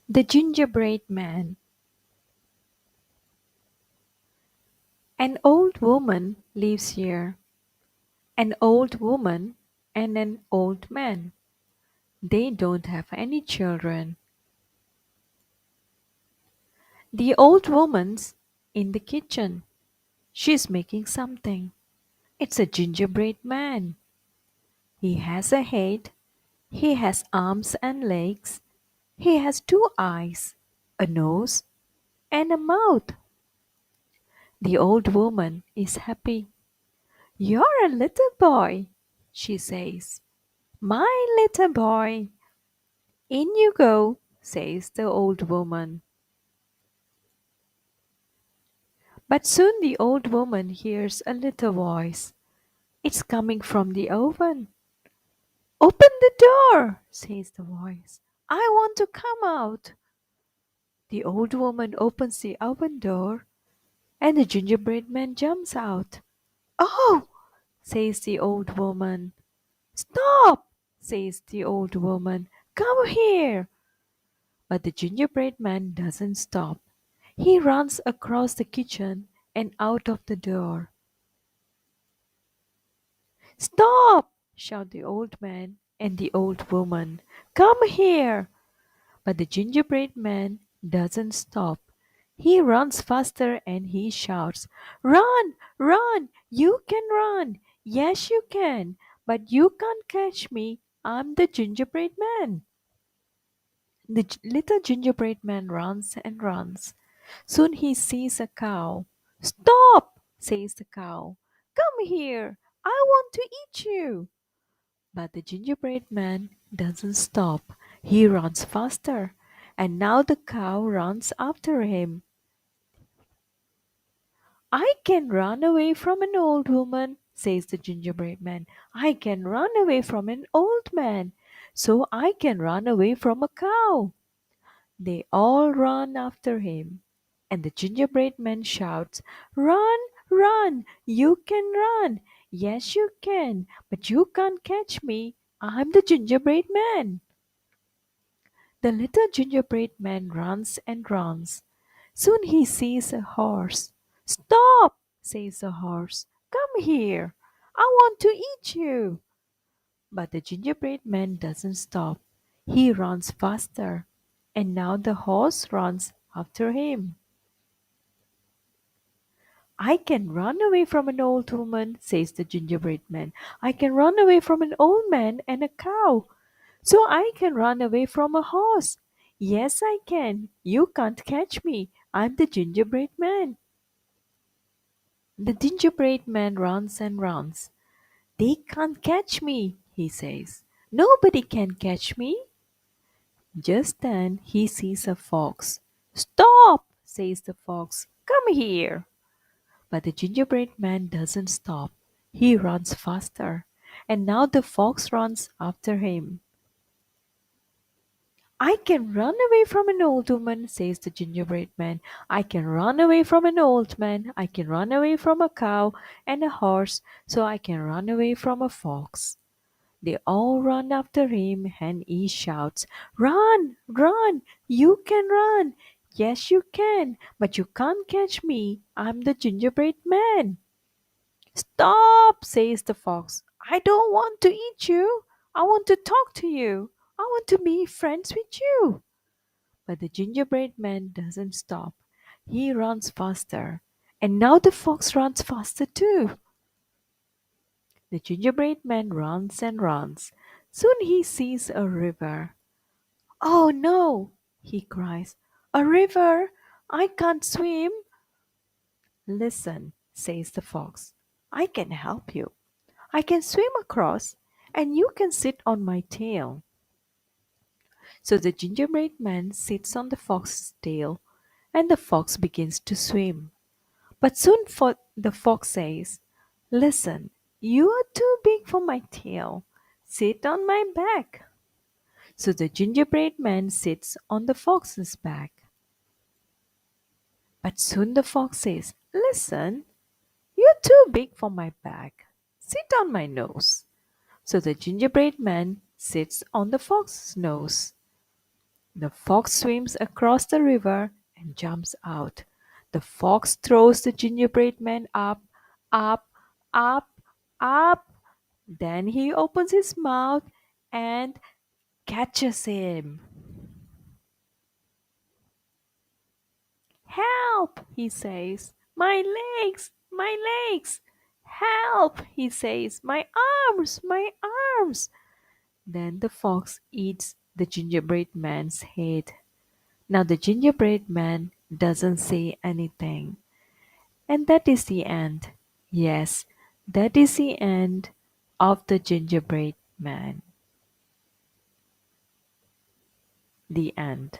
The Gingerbread Man. An old woman lives here. An old woman and an old man. They don't have any children. The old woman's in the kitchen. She's making something. It's a gingerbread man. He has a head. He has arms and legs. He has two eyes, a nose, and a mouth. The old woman is happy. You're a little boy, she says. My little boy. In you go, says the old woman. But soon the old woman hears a little voice. It's coming from the oven. Open the door, says the voice. I want to come out. The old woman opens the oven door, and the gingerbread man jumps out. Oh, says the old woman. Stop, says the old woman. Come here. But the gingerbread man doesn't stop. He runs across the kitchen and out of the door. Stop! Shout the old man and the old woman. Come here! But the gingerbread man doesn't stop. He runs faster and he shouts, Run! Run! You can run! Yes, you can! But you can't catch me. I'm the gingerbread man. The little gingerbread man runs and runs. Soon he sees a cow. Stop! Says the cow. Come here. I want to eat you. But the gingerbread man doesn't stop. He runs faster. And now the cow runs after him. I can run away from an old woman, says the gingerbread man. I can run away from an old man. So I can run away from a cow. They all run after him. And the gingerbread man shouts, Run, run, you can run. Yes, you can, but you can't catch me. I'm the gingerbread man. The little gingerbread man runs and runs. Soon he sees a horse. Stop, says the horse. Come here. I want to eat you. But the gingerbread man doesn't stop. He runs faster. And now the horse runs after him. I can run away from an old woman, says the gingerbread man. I can run away from an old man and a cow. So I can run away from a horse. Yes, I can. You can't catch me. I'm the gingerbread man. The gingerbread man runs and runs. They can't catch me, he says. Nobody can catch me. Just then he sees a fox. Stop, says the fox. Come here. But the gingerbread man doesn't stop. He runs faster. And now the fox runs after him. I can run away from an old woman, says the gingerbread man. I can run away from an old man. I can run away from a cow and a horse, so I can run away from a fox. They all run after him, and he shouts, Run, run, you can run. Yes, you can, but you can't catch me. I'm the gingerbread man. Stop, says the fox. I don't want to eat you. I want to talk to you. I want to be friends with you. But the gingerbread man doesn't stop. He runs faster. And now the fox runs faster too. The gingerbread man runs and runs. Soon he sees a river. Oh no, he cries. A river! I can't swim. Listen, says the fox. I can help you. I can swim across, and you can sit on my tail. So the gingerbread man sits on the fox's tail, and the fox begins to swim. But soon the fox says, Listen, you are too big for my tail. Sit on my back. So the gingerbread man sits on the fox's back. But soon the fox says, Listen, you're too big for my back. Sit on my nose. So the gingerbread man sits on the fox's nose. The fox swims across the river and jumps out. The fox throws the gingerbread man up, up, up, up. Then he opens his mouth and catches him. Help, he says. My legs, my legs. Help, he says. My arms, my arms. Then the fox eats the gingerbread man's head. Now the gingerbread man doesn't say anything. And that is the end. Yes, that is the end of the gingerbread man. The end.